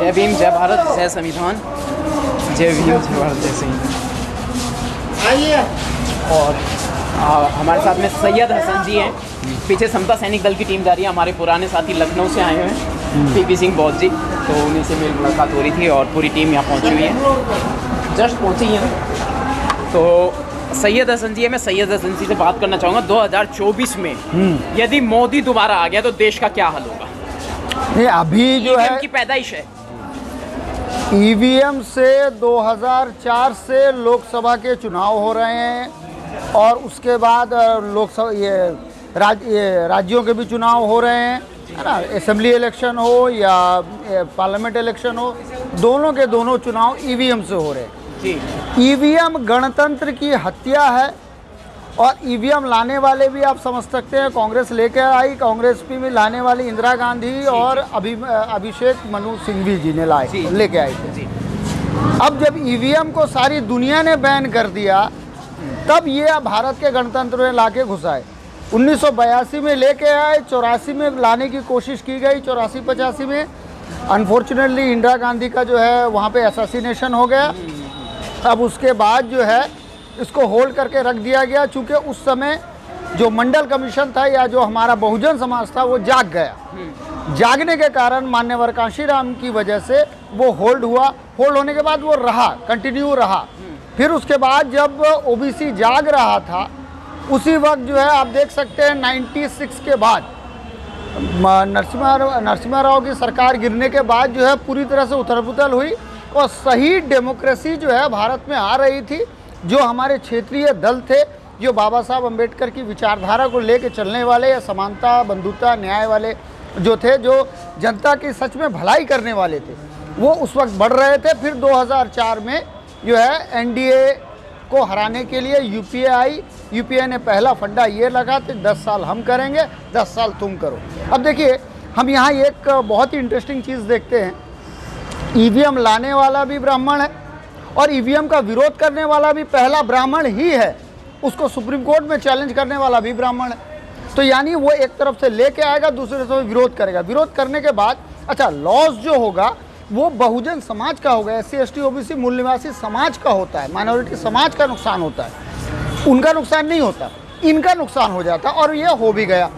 जय भीम, जय भारत, जय संविधान। जय भीम, जय भारत, जय संविधान। आइए। और हमारे साथ में सैयद हसन जी हैं, पीछे समता सैनिक दल की टीम जा रही है। हमारे पुराने साथी लखनऊ से आए हुए हैं, पीपी सिंह बौद्ध जी, तो उन्हीं से मेरी मुलाकात हो रही थी और पूरी टीम यहाँ पहुँची हुई है, जस्ट पहुँची है। तो सैयद हसन जी है, मैं सैयद हसन जी से बात करना चाहूँगा 2024 में यदि मोदी दोबारा आ गया तो देश का क्या हाल होगा? नहीं, अभी जो है की पैदाइश है ईवीएम से 2004 से लोकसभा के चुनाव हो रहे हैं और उसके बाद लोकसभा ये राज्यों के भी चुनाव हो रहे हैं, है ना। असेंबली इलेक्शन हो या पार्लियामेंट इलेक्शन हो, दोनों के दोनों चुनाव ईवीएम से हो रहे हैं। ईवीएम गणतंत्र की हत्या है और ईवीएम लाने वाले भी आप समझ सकते हैं, कांग्रेस लेकर आई, कांग्रेस में लाने वाली इंदिरा गांधी और अभिषेक मनु सिंघवी जी ने लेके आए थे। अब जब ईवीएम को सारी दुनिया ने बैन कर दिया, तब ये भारत के गणतंत्र में लाके घुसाए। 1982 में लेके आए, 84 में लाने की कोशिश की गई, 84-85 में अनफॉर्चुनेटली इंदिरा गांधी का जो है वहाँ पे असैसिनेशन हो गया। अब उसके बाद जो है इसको होल्ड करके रख दिया गया, चूँकि उस समय जो मंडल कमीशन था या जो हमारा बहुजन समाज था वो जाग गया। जागने के कारण मान्यवर कांशीराम की वजह से वो होल्ड हुआ। होल्ड होने के बाद वो रहा, कंटिन्यू रहा। फिर उसके बाद जब ओबीसी जाग रहा था, उसी वक्त जो है आप देख सकते हैं 96 के बाद नरसिम्हा राव की सरकार गिरने के बाद जो है पूरी तरह से उथल पुथल हुई और सही डेमोक्रेसी जो है भारत में आ रही थी। जो हमारे क्षेत्रीय दल थे, जो बाबा साहब अम्बेडकर की विचारधारा को लेकर चलने वाले या समानता, बंधुता, न्याय वाले जो थे, जो जनता की सच में भलाई करने वाले थे, वो उस वक्त बढ़ रहे थे। फिर 2004 में जो है एनडीए को हराने के लिए यूपीए आई। यूपीए ने पहला फंडा ये लगा कि 10 साल हम करेंगे, 10 साल तुम करो। अब देखिए, हम यहाँ एक बहुत ही इंटरेस्टिंग चीज़ देखते हैं। ईवीएम लाने वाला भी ब्राह्मण है और ईवीएम का विरोध करने वाला भी पहला ब्राह्मण ही है। उसको सुप्रीम कोर्ट में चैलेंज करने वाला भी ब्राह्मण है। तो यानी वो एक तरफ से लेके आएगा, दूसरे से विरोध करेगा। विरोध करने के बाद अच्छा लॉस जो होगा वो बहुजन समाज का होगा, SC ST OBC मूल निवासी समाज का होता है, माइनॉरिटी समाज का नुकसान होता है। उनका नुकसान नहीं होता, इनका नुकसान हो जाता और ये हो भी गया,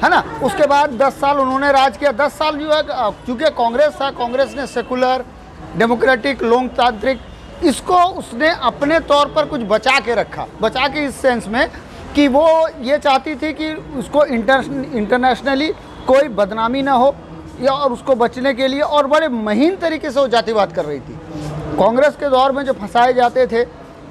है ना। उसके बाद 10 साल उन्होंने राज किया। 10 साल जो है चूँकि कांग्रेस था, कांग्रेस ने सेकुलर, डेमोक्रेटिक, लोकतांत्रिक, इसको उसने अपने तौर पर कुछ बचा के रखा। बचा के इस सेंस में कि वो ये चाहती थी कि उसको इंटरनेशनली कोई बदनामी ना हो, या और उसको बचने के लिए और बड़े महीन तरीके से वो जातिवाद कर रही थी। कांग्रेस के दौर में जो फंसाए जाते थे,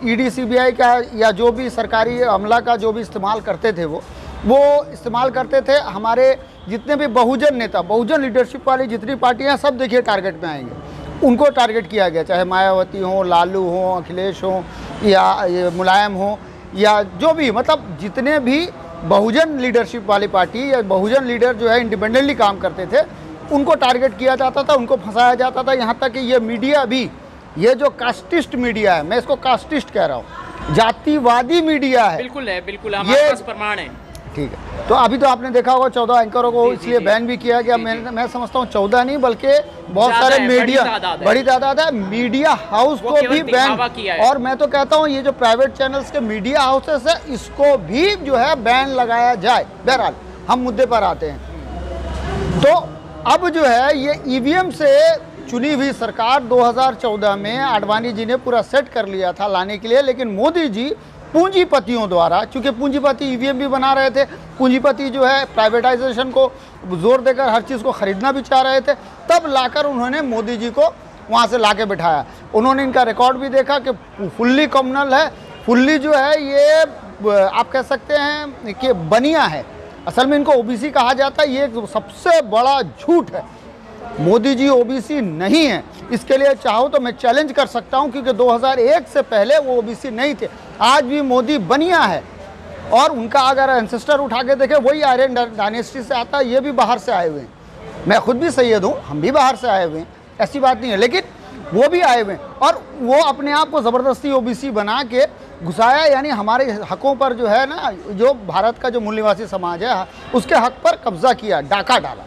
ईडी CBI का या जो भी सरकारी अमला का जो भी इस्तेमाल करते थे, वो इस्तेमाल करते थे। हमारे जितने भी बहुजन नेता, बहुजन लीडरशिप वाली जितनी पार्टियां, सब देखिए टारगेट में आएंगे। उनको टारगेट किया गया, चाहे मायावती हो, लालू हो, अखिलेश हो या मुलायम हो या जो भी, मतलब जितने भी बहुजन लीडरशिप वाली पार्टी या बहुजन लीडर जो है इंडिपेंडेंटली काम करते थे, उनको टारगेट किया जाता था, उनको फंसाया जाता था। यहाँ तक कि ये मीडिया भी, ये जो कास्टिस्ट मीडिया है, मैं इसको कास्टिस्ट कह रहा हूँ, जातिवादी मीडिया है। बिल्कुल है, बिल्कुल, हमारे पास प्रमाण है। ठीक है, तो अभी तो आपने देखा होगा 14 एंकरों को इसलिए बैन भी किया गया। मैं समझता हूँ 14 नहीं बल्कि बहुत सारे मीडिया, बड़ी तादाद है, मीडिया हाउस को भी बैन। और मैं तो कहता हूँ ये जो प्राइवेट चैनल्स के मीडिया हाउसेस है, इसको भी जो है बैन लगाया जाए। बहरहाल हम मुद्दे पर आते हैं। तो अब जो है ये ईवीएम से चुनी हुई सरकार 2014 में आडवाणी जी ने पूरा सेट कर लिया था लाने के लिए, लेकिन मोदी जी पूंजीपतियों द्वारा, चूंकि पूंजीपति ईवीएम भी बना रहे थे, पूंजीपति जो है प्राइवेटाइजेशन को जोर देकर हर चीज़ को खरीदना भी चाह रहे थे, तब लाकर उन्होंने मोदी जी को वहाँ से लाके बिठाया। उन्होंने इनका रिकॉर्ड भी देखा कि फुल्ली कम्युनल है, फुल्ली जो है ये आप कह सकते हैं कि बनिया है। असल में इनको ओबीसी कहा जाता है, ये सबसे बड़ा झूठ है। मोदी जी ओबीसी नहीं है, इसके लिए चाहो तो मैं चैलेंज कर सकता हूं, क्योंकि 2001 से पहले वो ओबीसी नहीं थे। आज भी मोदी बनिया है और उनका अगर एंसेस्टर उठा के देखें, वही आर्यन डायनेस्टी से आता है, ये भी बाहर से आए हुए हैं। मैं खुद भी सैयद हूँ, हम भी बाहर से आए हुए हैं, ऐसी बात नहीं है, लेकिन वो भी आए हुए हैं और वो अपने आप को ज़बरदस्ती ओबीसी बना के घुसाया। यानी हमारे हकों पर जो है ना, जो भारत का जो मूल निवासी समाज है उसके हक पर कब्जा किया, डाका डाला।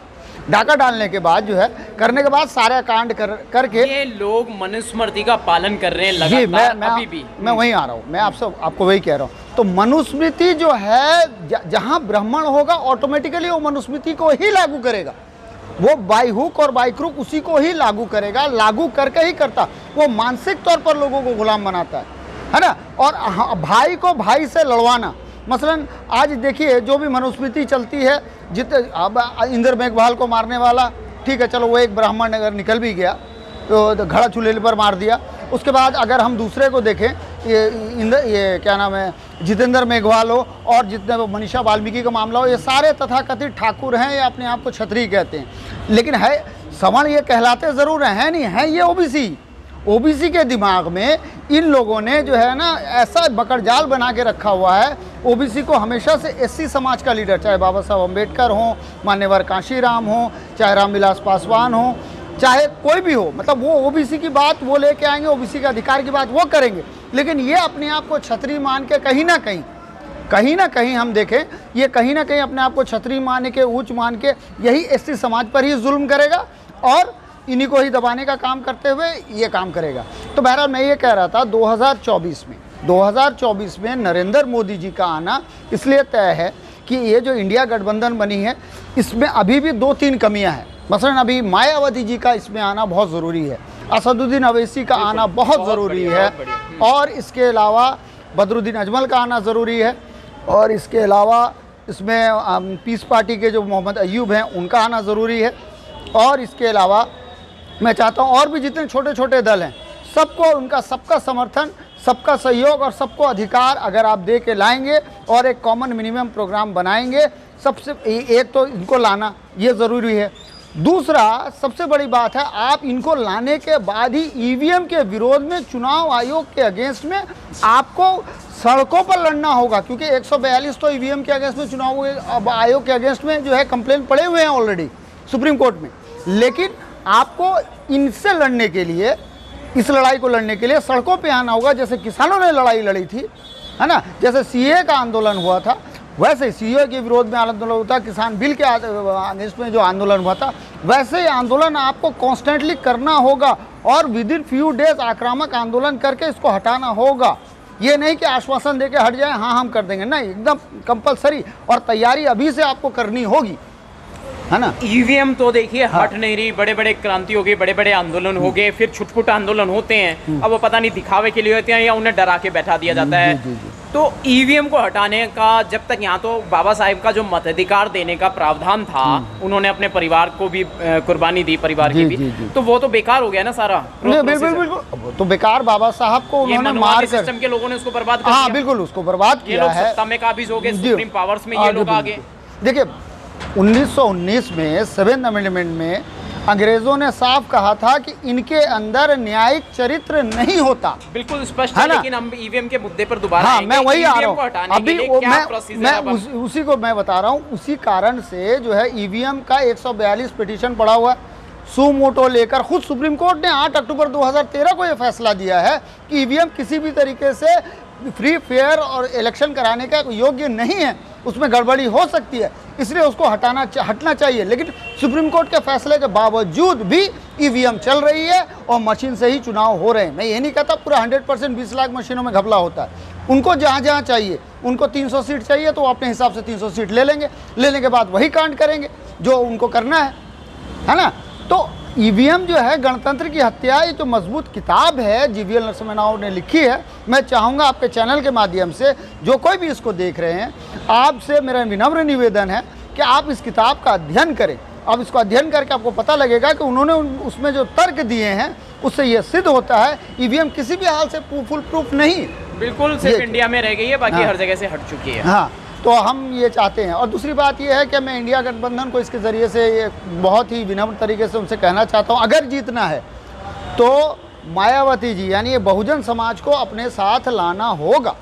डाका डालने के बाद जो है करने के बाद सारे कांड करके ये लोग मनुस्मृति का पालन कर रहे हैं जी लगातार अभी भी। मैं वहीं आ रहा हूँ, मैं आपको वही कह रहा हूँ। तो मनुस्मृति जो है जहाँ ब्राह्मण होगा ऑटोमेटिकली वो मनुस्मृति को ही लागू करेगा, वो बाई हुक और बाई क्रुक उसी को ही लागू करेगा, लागू करके ही करता। वो मानसिक तौर पर लोगों को गुलाम बनाता है ना। और भाई को भाई से लड़वाना, मसलन आज देखिए जो भी मनुस्मृति चलती है, जितने अब इंद्र मेघवाल को मारने वाला, ठीक है चलो वो एक ब्राह्मण अगर निकल भी गया तो घड़ा चूल्हे पर मार दिया। उसके बाद अगर हम दूसरे को देखें, ये क्या नाम है, जितेंद्र मेघवाल हो और जितने मनीषा वाल्मीकि का मामला हो, ये सारे तथाकथित ठाकुर हैं, ये अपने आप को क्षत्रिय कहते हैं, लेकिन है सवर्ण ये कहलाते ज़रूर हैं नहीं, है ये ओबीसी के दिमाग में इन लोगों ने जो है ना ऐसा बकड़जाल बना के रखा हुआ है। ओबीसी को हमेशा से एससी समाज का लीडर, चाहे बाबा साहब अम्बेडकर हो, मान्यवर कांशीराम हो, चाहे रामविलास पासवान हो, चाहे कोई भी हो, मतलब वो ओबीसी की बात वो लेके आएंगे, ओबीसी के अधिकार की बात वो करेंगे, लेकिन ये अपने आप को क्षत्रिय मान के कहीं ना कहीं हम देखें, ये कहीं ना कहीं अपने आप को क्षत्रिय मान के, ऊंच मान के यही एससी समाज पर ही जुल्म करेगा और इन्हीं को ही दबाने का काम करते हुए ये काम करेगा। तो बहरहाल मैं ये कह रहा था 2024 में नरेंद्र मोदी जी का आना इसलिए तय है कि ये जो इंडिया गठबंधन बनी है इसमें अभी भी 2-3 कमियां हैं। मसलन अभी मायावती जी का इसमें आना बहुत ज़रूरी है, असदुद्दीन अवैसी का आना बहुत ज़रूरी है, और इसके अलावा बदरुद्दीन अजमल का आना ज़रूरी है, और इसके अलावा इसमें पीस पार्टी के जो मोहम्मद अयूब हैं उनका आना ज़रूरी है, और इसके अलावा मैं चाहता हूँ और भी जितने छोटे छोटे दल हैं सबको उनका सबका समर्थन, सबका सहयोग और सबको अधिकार अगर आप दे के लाएंगे और एक कॉमन मिनिमम प्रोग्राम बनाएंगे, सबसे एक तो इनको लाना ये ज़रूरी है। दूसरा सबसे बड़ी बात है, आप इनको लाने के बाद ही ईवीएम के विरोध में चुनाव आयोग के अगेंस्ट में आपको सड़कों पर लड़ना होगा, क्योंकि 142 तो ईवीएम के अगेंस्ट में चुनाव आयोग के अगेंस्ट में जो है कंप्लेंट पड़े हुए हैं ऑलरेडी सुप्रीम कोर्ट में। लेकिन आपको इनसे लड़ने के लिए, इस लड़ाई को लड़ने के लिए सड़कों पे आना होगा, जैसे किसानों ने लड़ाई लड़ी थी, है ना, जैसे सीए का आंदोलन हुआ था, वैसे सीए के विरोध में आंदोलन हुआ था, किसान बिल के अगेंस्ट में जो आंदोलन हुआ था, वैसे ही आंदोलन आपको कॉन्स्टेंटली करना होगा और विद इन फ्यू डेज आक्रामक आंदोलन करके इसको हटाना होगा। ये नहीं कि आश्वासन देके हट जाए, हाँ हम कर देंगे, नहीं, एकदम कंपलसरी और तैयारी अभी से आपको करनी होगी, है ना। ईवीएम तो देखिए हट नहीं रही, बड़े बड़े क्रांति हो गई, बड़े बड़े आंदोलन हो गए, फिर छुटपुट आंदोलन होते हैं, अब वो पता नहीं दिखावे के लिए होते हैं या उन्हें डरा के बैठा दिया जाता है। तो ईवीएम को हटाने का जब तक यहाँ तो बाबा साहेब का जो मताधिकार देने का प्रावधान था, उन्होंने अपने परिवार को भी कुर्बानी दी, परिवार की भी, तो वो तो बेकार हो गया ना सारा। बिल्कुल तो बेकार, बाबा साहब को उन्होंने मार कर, सिस्टम के लोगों ने उसको बर्बाद कर दिया। हाँ बिल्कुल उसको बर्बाद किया है। सत्ता में काबिज हो गए, सुप्रीम पावर्स में ये लोग आ गए। देखिए 1919 में 7th अमेंडमेंट में अंग्रेजों ने साफ कहा था कि इनके अंदर न्यायिक चरित्र नहीं होता, बिल्कुल स्पष्ट है, लेकिन हम ईवीएम के मुद्दे पर दोबारा हाँ मैं वही आ रहा हूँ अभी, मैं उसी को मैं बता रहा हूँ। उसी कारण से जो है ईवीएम का 142 पिटीशन पड़ा हुआ, सू मोटो लेकर खुद सुप्रीम कोर्ट ने 8 अक्टूबर 2013 को यह फैसला दिया है कि ईवीएम किसी भी तरीके से फ्री फेयर और इलेक्शन कराने का योग्य नहीं है, उसमें गड़बड़ी हो सकती है, इसलिए उसको हटना चाहिए। लेकिन सुप्रीम कोर्ट के फैसले के बावजूद भी ईवीएम चल रही है और मशीन से ही चुनाव हो रहे हैं। मैं ये नहीं कहता पूरा 100% 20 लाख मशीनों में घपला होता है, उनको जहाँ जहाँ चाहिए, उनको 300 सीट चाहिए तो अपने हिसाब से 300 सीट ले लेंगे, लेने के बाद वही कांड करेंगे जो उनको करना है ना। तो ईवीएम जो है गणतंत्र की हत्या, ये जो मजबूत किताब है जीवीएल नरसिम्हा राव ने लिखी है, मैं चाहूँगा आपके चैनल के माध्यम से जो कोई भी इसको देख रहे हैं, आपसे मेरा विनम्र निवेदन है कि आप इस किताब का अध्ययन करें। अब इसको अध्ययन करके आपको पता लगेगा कि उन्होंने उसमें जो तर्क दिए हैं उससे ये सिद्ध होता है ईवीएम किसी भी हाल से फुल प्रूफ नहीं, बिल्कुल सिर्फ इंडिया में रह गई है, बाकी हर जगह से हट चुकी है। हाँ, तो हम ये चाहते हैं। और दूसरी बात ये है कि मैं इंडिया गठबंधन को इसके ज़रिए से ये बहुत ही विनम्र तरीके से उनसे कहना चाहता हूँ, अगर जीतना है तो मायावती जी यानी ये बहुजन समाज को अपने साथ लाना होगा,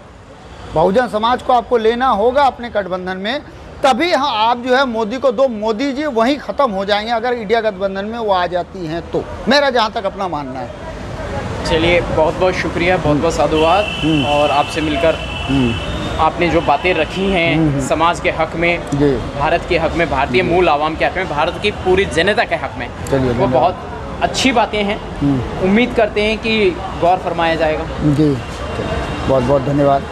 बहुजन समाज को आपको लेना होगा अपने गठबंधन में, तभी हाँ आप जो है मोदी को दो, मोदी जी वहीं ख़त्म हो जाएंगे अगर इंडिया गठबंधन में वो आ जाती हैं तो, मेरा जहाँ तक अपना मानना है। चलिए बहुत बहुत शुक्रिया, बहुत बहुत साधुवाद, और आपसे मिलकर आपने जो बातें रखी हैं समाज के हक में, जी। भारत के हक में, भारतीय मूल आवाम के हक में, भारत की पूरी जनता के हक में, चलिए, वो धन्यवाद। बहुत अच्छी बातें हैं। उम्मीद करते हैं कि गौर फरमाया जाएगा। जी, बहुत बहुत धन्यवाद।